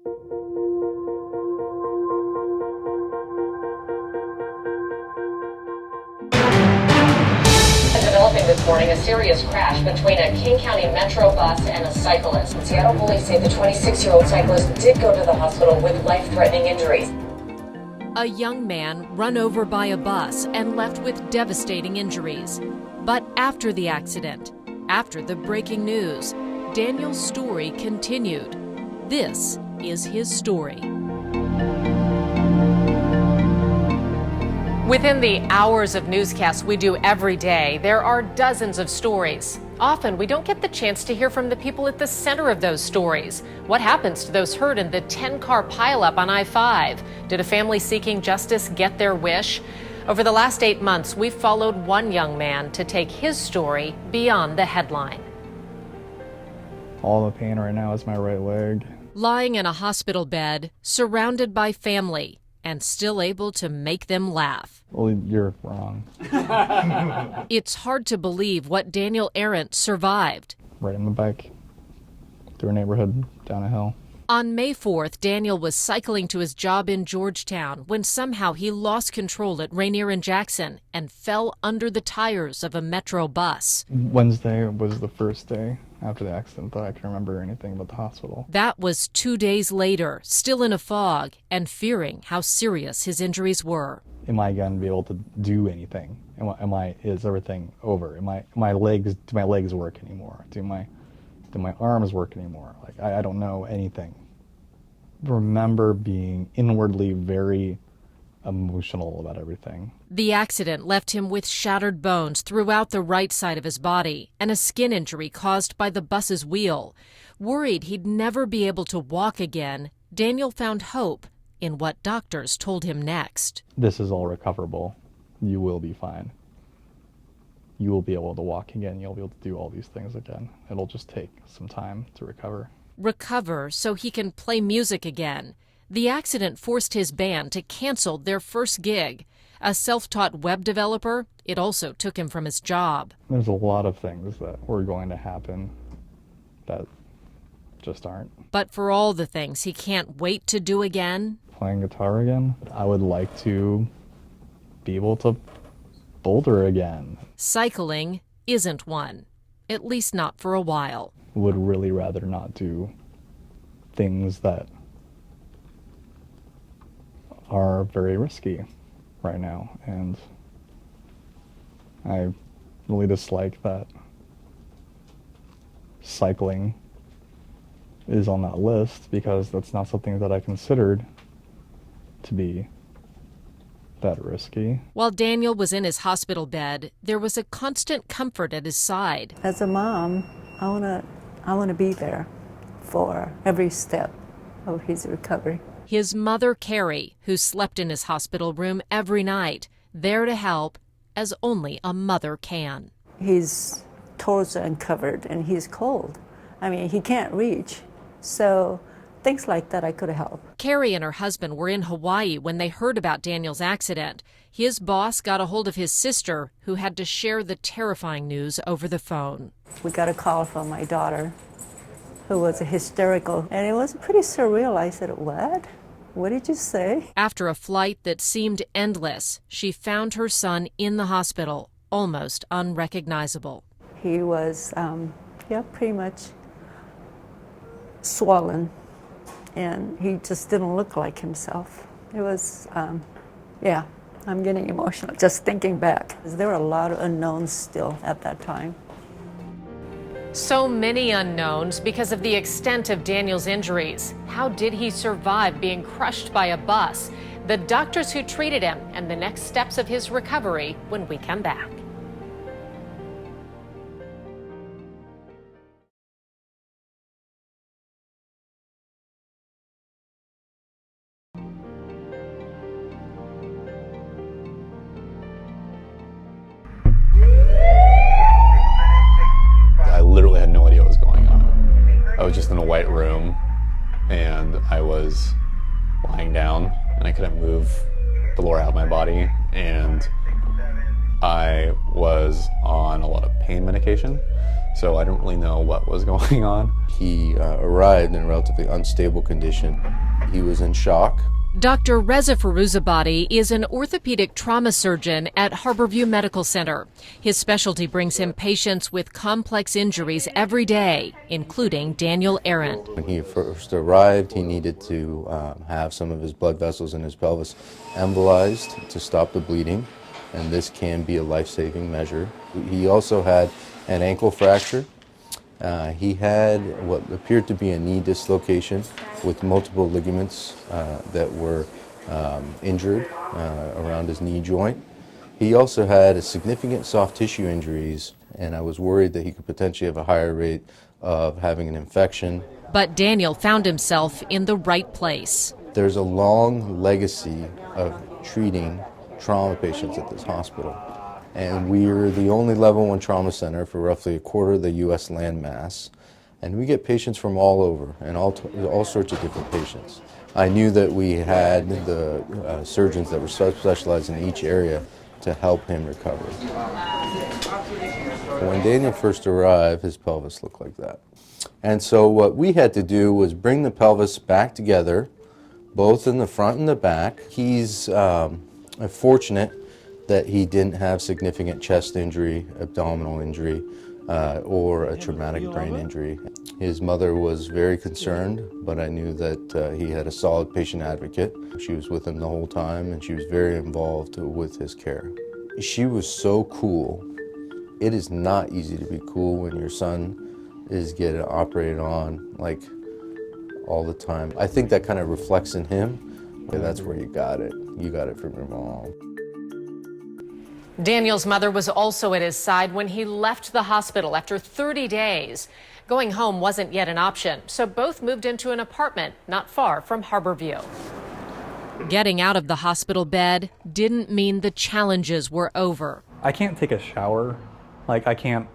Developing this morning, a serious crash between a King County Metro bus and a cyclist. Seattle police say the 26-year-old cyclist did go to the hospital with life-threatening injuries. A young man run over by a bus and left with devastating injuries. But after the accident, after the breaking news, Daniel's story continued. This is his story. Within the hours of newscasts we do every day, there are dozens of stories. Often we don't get the chance to hear from the people at the center of those stories. What happens to those hurt in the 10-car pileup on I-5? Did a family seeking justice get their wish? Over the last 8 months, we've followed one young man to take his story beyond the headline. All the pain right now is my right leg. Lying in a hospital bed, surrounded by family, and still able to make them laugh. Well, you're wrong. It's hard to believe what Daniel Arendt survived. Riding the bike through a neighborhood, down a hill. On May 4th, Daniel was cycling to his job in Georgetown when somehow he lost control at Rainier and Jackson and fell under the tires of a Metro bus. Wednesday was the first day after the accident that I can remember anything about the hospital. That was 2 days later, still in a fog and fearing how serious his injuries were. Am I going to be able to do anything? Is everything over? Do my legs work anymore? Do my arms work anymore? I don't know anything. Remember being inwardly very emotional about everything. The accident left him with shattered bones throughout the right side of his body and a skin injury caused by the bus's wheel. Worried he'd never be able to walk again, Daniel found hope in what doctors told him next. This is all recoverable. You will be fine. You will be able to walk again. You'll be able to do all these things again. It'll just take some time to recover. Recover so he can play music again. The accident forced his band to cancel their first gig. A self-taught web developer, it also took him from his job. There's a lot of things that were going to happen that just aren't. But for all the things he can't wait to do again. Playing guitar again. I would like to be able to boulder again. Cycling isn't one, at least not for a while. Would really rather not do things that are very risky right now, and I really dislike that cycling is on that list because that's not something that I considered to be that risky. While Daniel was in his hospital bed, there was a constant comfort at his side. As a mom, I want to be there for every step of his recovery. His mother, Carrie, who slept in his hospital room every night, there to help as only a mother can. His toes are uncovered and he's cold. I mean, he can't reach. So things like that I could help. Carrie and her husband were in Hawaii when they heard about Daniel's accident. His boss got a hold of his sister, who had to share the terrifying news over the phone. We got a call from my daughter, who was hysterical, and it was pretty surreal. I said, "What? What did you say?" After a flight that seemed endless, she found her son in the hospital, almost unrecognizable. He was, pretty much swollen, and he just didn't look like himself. It was, I'm getting emotional just thinking back. There were a lot of unknowns still at that time. So many unknowns because of the extent of Daniel's injuries. How did he survive being crushed by a bus? The doctors who treated him and the next steps of his recovery when we come back. I literally had no idea what was going on. I was just in a white room and I was lying down and I couldn't move the lower half of my body, and I was on a lot of pain medication. so I don't really know what was going on. He arrived in a relatively unstable condition. He was in shock. Dr. Reza Firuzabadi is an orthopedic trauma surgeon at Harborview Medical Center. His specialty brings him patients with complex injuries every day, including Daniel Arendt. When he first arrived, he needed to have some of his blood vessels in his pelvis embolized to stop the bleeding, and this can be a life-saving measure. He also had an ankle fracture. He had what appeared to be a knee dislocation with multiple ligaments that were injured around his knee joint. He also had a significant soft tissue injuries, and I was worried that he could potentially have a higher rate of having an infection. But Daniel found himself in the right place. There's a long legacy of treating trauma patients at this hospital. And we're the only level 1 trauma center for roughly a quarter of the U.S. landmass. And we get patients from all over, and all sorts of different patients. I knew that we had the surgeons that were specialized in each area to help him recover. When Daniel first arrived, his pelvis looked like that. And so what we had to do was bring the pelvis back together, both in the front and the back. He's fortunate that he didn't have significant chest injury, abdominal injury, or a traumatic brain injury. His mother was very concerned, but I knew that he had a solid patient advocate. She was with him the whole time, and she was very involved with his care. She was so cool. It is not easy to be cool when your son is getting operated on, like, all the time. I think that kind of reflects in him. Okay, that's where you got it. You got it from your mom. Daniel's mother was also at his side when he left the hospital after 30 days. Going home wasn't yet an option, so both moved into an apartment not far from Harborview. Getting out of the hospital bed didn't mean the challenges were over. I can't take a shower. Like, I can't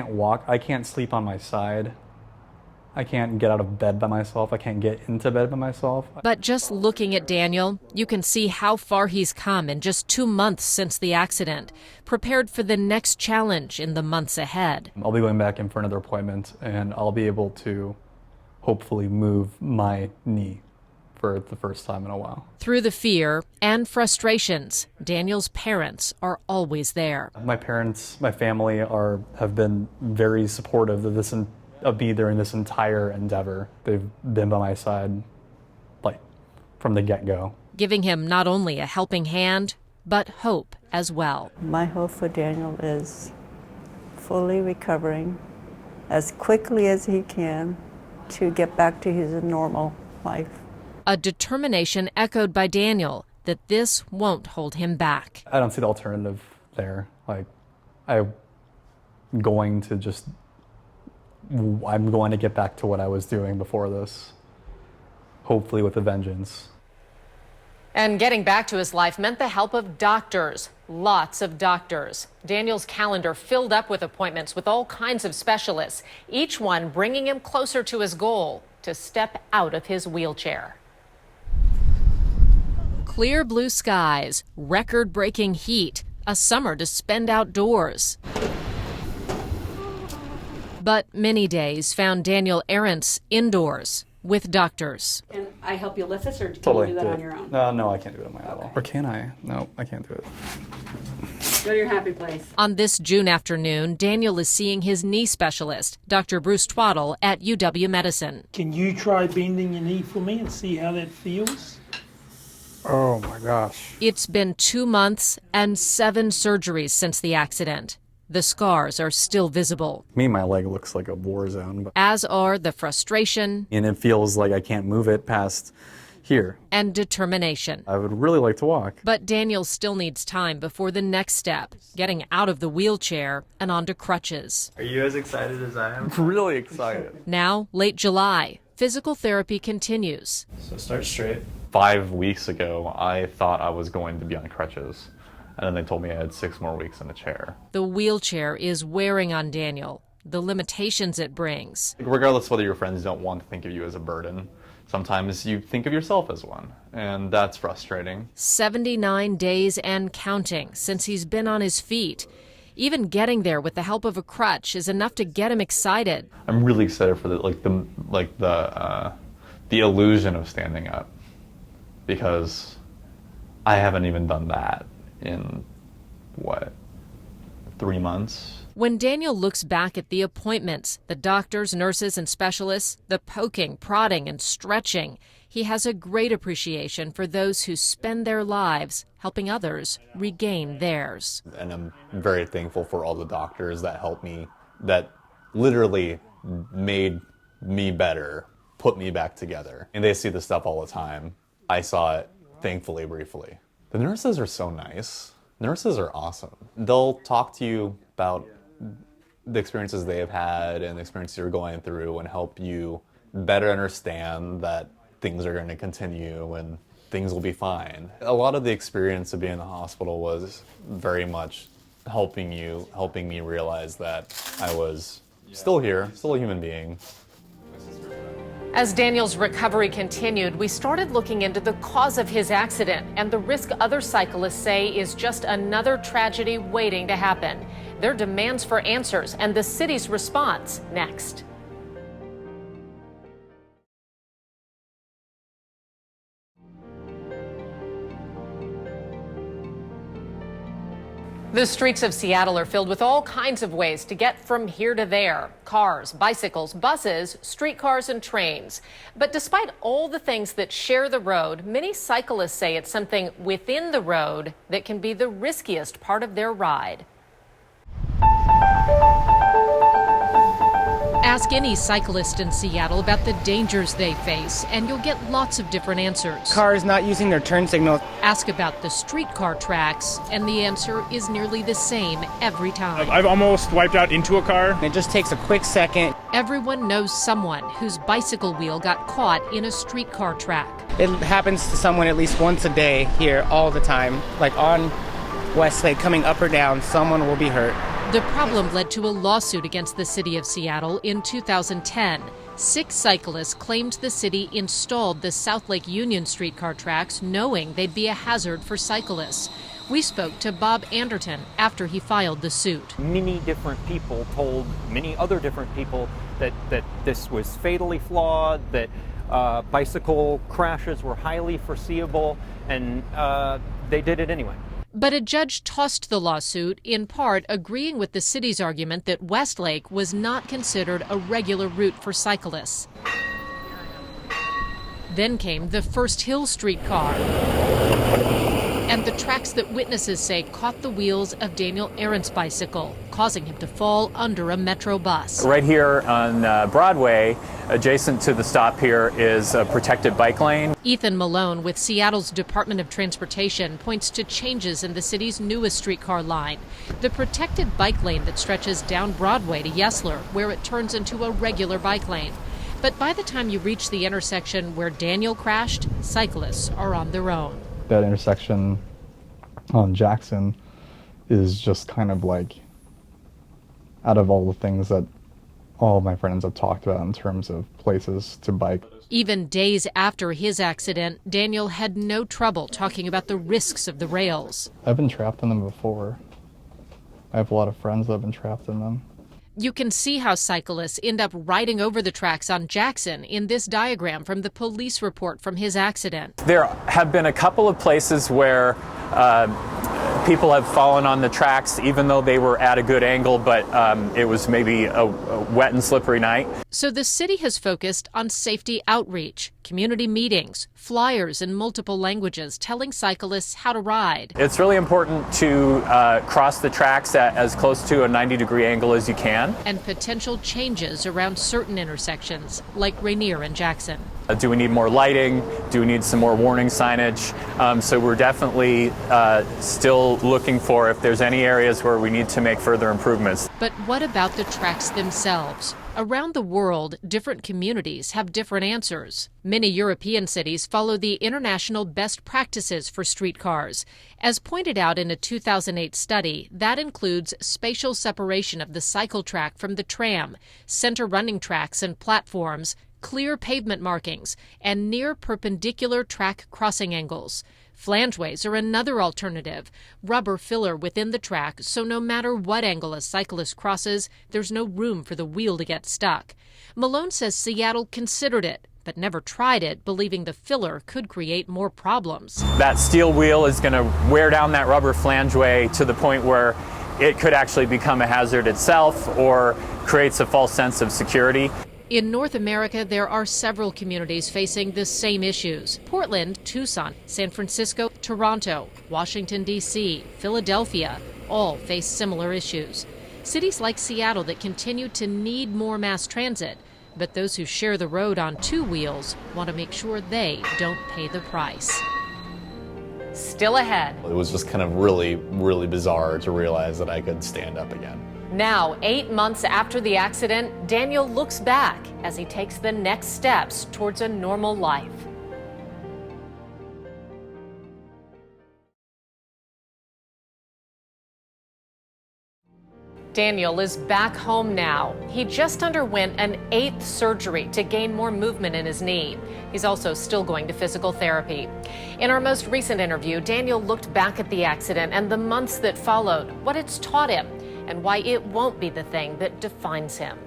walk. I can't sleep on my side. I can't get out of bed by myself. I can't get into bed by myself. But just looking at Daniel, you can see how far he's come in just 2 months since the accident, prepared for the next challenge in the months ahead. I'll be going back in for another appointment, and I'll be able to hopefully move my knee for the first time in a while. Through the fear and frustrations, Daniel's parents are always there. My parents, my family have been very supportive of me during this entire endeavor. They've been by my side, like, from the get-go. Giving him not only a helping hand, but hope as well. My hope for Daniel is fully recovering as quickly as he can to get back to his normal life. A determination echoed by Daniel that this won't hold him back. I don't see the alternative there. Like, I'm going to get back to what I was doing before this, hopefully with a vengeance. And getting back to his life meant the help of doctors, lots of doctors. Daniel's calendar filled up with appointments with all kinds of specialists, each one bringing him closer to his goal, to step out of his wheelchair. Clear blue skies, record-breaking heat, a summer to spend outdoors. But many days found Daniel Arendt's indoors with doctors. Can I help you lift this, or can Totally. you do that on your own? No, I can't do it on my own. Okay. Or can I? No, I can't do it. Go to your happy place. On this June afternoon, Daniel is seeing his knee specialist, Dr. Bruce Twaddle at UW Medicine. Can you try bending your knee for me and see how that feels? Oh my gosh. It's been 2 months and 7 surgeries since the accident. The scars are still visible. My leg looks like a war zone. As are the frustration. And it feels like I can't move it past here. And determination. I would really like to walk. But Daniel still needs time before the next step, getting out of the wheelchair and onto crutches. Are you as excited as I am? Really excited. Now, late July, physical therapy continues. So start straight. 5 weeks ago, I thought I was going to be on crutches. And then they told me I had 6 more weeks in a chair. The wheelchair is wearing on Daniel, the limitations it brings. Regardless whether your friends don't want to think of you as a burden, sometimes you think of yourself as one, and that's frustrating. 79 days and counting since he's been on his feet. Even getting there with the help of a crutch is enough to get him excited. I'm really excited for the illusion of standing up, because I haven't even done that in, 3 months? When Daniel looks back at the appointments, the doctors, nurses, and specialists, the poking, prodding, and stretching, he has a great appreciation for those who spend their lives helping others regain theirs. And I'm very thankful for all the doctors that helped me, that literally made me better, put me back together. And they see this stuff all the time. I saw it, thankfully, briefly. The nurses are so nice. Nurses are awesome. They'll talk to you about the experiences they have had and the experiences you're going through and help you better understand that things are going to continue and things will be fine. A lot of the experience of being in the hospital was very much helping me realize that I was still here, still a human being. As Daniel's recovery continued, we started looking into the cause of his accident and the risk other cyclists say is just another tragedy waiting to happen. Their demands for answers and the city's response next. The streets of Seattle are filled with all kinds of ways to get from here to there. Cars, bicycles, buses, streetcars, and trains. But despite all the things that share the road, many cyclists say it's something within the road that can be the riskiest part of their ride. Ask any cyclist in Seattle about the dangers they face, and you'll get lots of different answers. Cars not using their turn signals. Ask about the streetcar tracks, and the answer is nearly the same every time. I've almost wiped out into a car. It just takes a quick second. Everyone knows someone whose bicycle wheel got caught in a streetcar track. It happens to someone at least once a day here all the time. Like on Westlake, coming up or down, someone will be hurt. The problem led to a lawsuit against the city of Seattle in 2010. 6 cyclists claimed the city installed the South Lake Union streetcar tracks knowing they'd be a hazard for cyclists. We spoke to Bob Anderton after he filed the suit. Many different people told many other different people that this was fatally flawed, that bicycle crashes were highly foreseeable, and they did it anyway. But a judge tossed the lawsuit, in part agreeing with the city's argument that Westlake was not considered a regular route for cyclists. Then came the First Hill streetcar and the tracks that witnesses say caught the wheels of Daniel Arendt's bicycle, causing him to fall under a Metro bus. Right here on Broadway, adjacent to the stop here, is a protected bike lane. Ethan Malone with Seattle's Department of Transportation points to changes in the city's newest streetcar line. The protected bike lane that stretches down Broadway to Yesler, where it turns into a regular bike lane. But by the time you reach the intersection where Daniel crashed, cyclists are on their own. That intersection on Jackson is just kind of like, out of all the things that all of my friends have talked about in terms of places to bike. Even days after his accident, Daniel had no trouble talking about the risks of the rails. I've been trapped in them before. I have a lot of friends that have been trapped in them. You can see how cyclists end up riding over the tracks on Jackson in this diagram from the police report from his accident. There have been a couple of places where people have fallen on the tracks even though they were at a good angle, but it was maybe a wet and slippery night. So the city has focused on safety outreach, community meetings, flyers in multiple languages telling cyclists how to ride. It's really important to cross the tracks at as close to a 90-degree angle as you can. And potential changes around certain intersections, like Rainier and Jackson. Do we need more lighting? Do we need some more warning signage? So we're definitely still looking for if there's any areas where we need to make further improvements. But what about the tracks themselves? Around the world, different communities have different answers. Many European cities follow the international best practices for streetcars. As pointed out in a 2008 study, that includes spatial separation of the cycle track from the tram, center running tracks and platforms, clear pavement markings, and near perpendicular track crossing angles. Flangeways are another alternative. Rubber filler within the track, so no matter what angle a cyclist crosses, there's no room for the wheel to get stuck. Malone says Seattle considered it, but never tried it, believing the filler could create more problems. That steel wheel is going to wear down that rubber flangeway to the point where it could actually become a hazard itself or creates a false sense of security. In North America, there are several communities facing the same issues. Portland, Tucson, San Francisco, Toronto, Washington, D.C., Philadelphia, all face similar issues. Cities like Seattle that continue to need more mass transit, but those who share the road on two wheels want to make sure they don't pay the price. Still ahead. It was just kind of really, really bizarre to realize that I could stand up again. Now, 8 months after the accident, Daniel looks back as he takes the next steps towards a normal life. Daniel is back home now. He just underwent an 8th surgery to gain more movement in his knee. He's also still going to physical therapy. In our most recent interview, Daniel looked back at the accident and the months that followed, what it's taught him, and why it won't be the thing that defines him.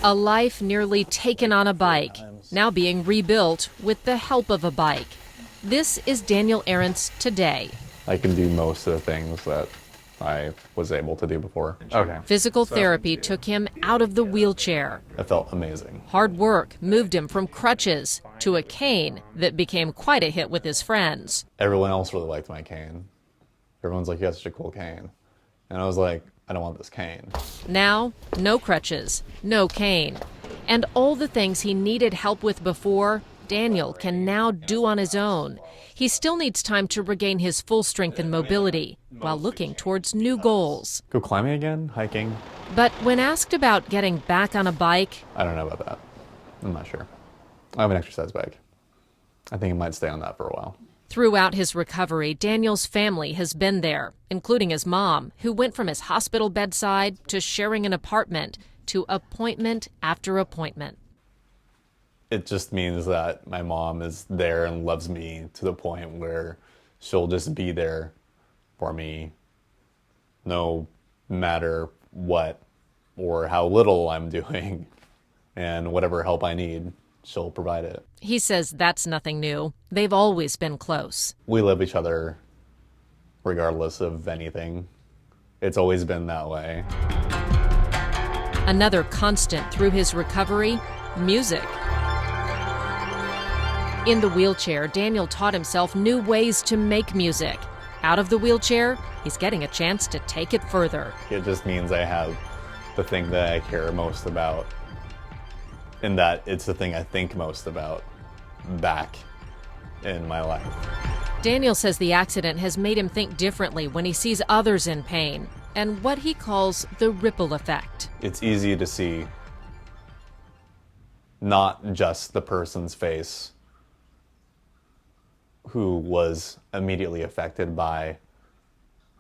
A life nearly taken on a bike, now being rebuilt with the help of a bike. This is Daniel Arendt's today. I can do most of the things that I was able to do before. Okay. Physical therapy took him out of the wheelchair. It felt amazing. Hard work moved him from crutches to a cane that became quite a hit with his friends. Everyone else really liked my cane. Everyone's like, you have such a cool cane. And I was like, I don't want this cane. Now, no crutches, no cane. And all the things he needed help with before, Daniel can now do on his own. He still needs time to regain his full strength and mobility while looking towards new goals. Go climbing again? Hiking? But when asked about getting back on a bike, I don't know about that. I'm not sure. I have an exercise bike. I think I might stay on that for a while. Throughout his recovery, Daniel's family has been there, including his mom, who went from his hospital bedside to sharing an apartment to appointment after appointment. It just means that my mom is there and loves me to the point where she'll just be there for me no matter what or how little I'm doing, and whatever help I need, she'll provide it. He says that's nothing new. They've always been close. We love each other regardless of anything. It's always been that way. Another constant through his recovery, music. In the wheelchair, Daniel taught himself new ways to make music. Out of the wheelchair, he's getting a chance to take it further. It just means I have the thing that I care most about, and that it's the thing I think most about back in my life. Daniel says the accident has made him think differently when he sees others in pain, and what he calls the ripple effect. It's easy to see not just the person's face who was immediately affected by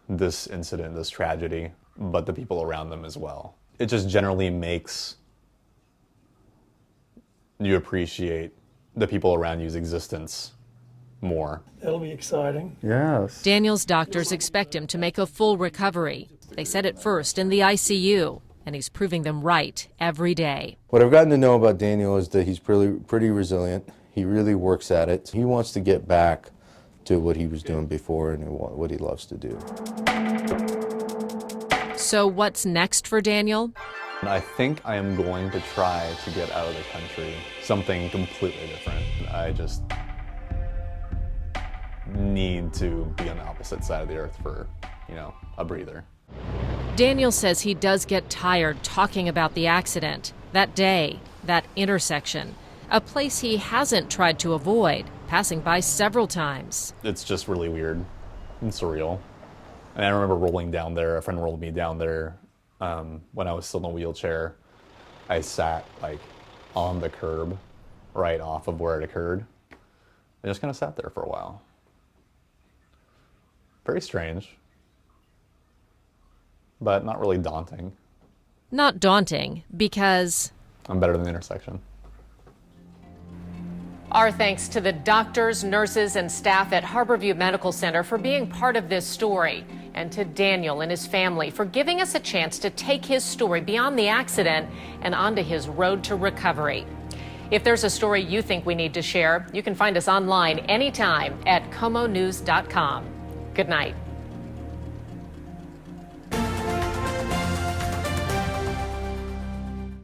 this incident, this tragedy, but the people around them as well. It just generally makes you appreciate the people around you's existence more. That'll be exciting. Yes. Daniel's doctors expect him to make a full recovery. They said it first in the ICU, and he's proving them right every day. What I've gotten to know about Daniel is that he's pretty resilient. He really works at it. He wants to get back to what he was doing before and what he loves to do. So what's next for Daniel? I think I am going to try to get out of the country, something completely different. I just need to be on the opposite side of the earth for, a breather. Daniel says he does get tired talking about the accident, that day, that intersection, a place he hasn't tried to avoid, passing by several times. It's just really weird and surreal. And I remember rolling down there, a friend rolled me down there when I was still in a wheelchair. I sat on the curb right off of where it occurred. I just kind of sat there for a while. Very strange, but not really daunting. Not daunting, because I'm better than the intersection. our thanks to the doctors, nurses, and staff at Harborview Medical Center for being part of this story, and to Daniel and his family for giving us a chance to take his story beyond the accident and onto his road to recovery. If there's a story you think we need to share, you can find us online anytime at komonews.com. Good night.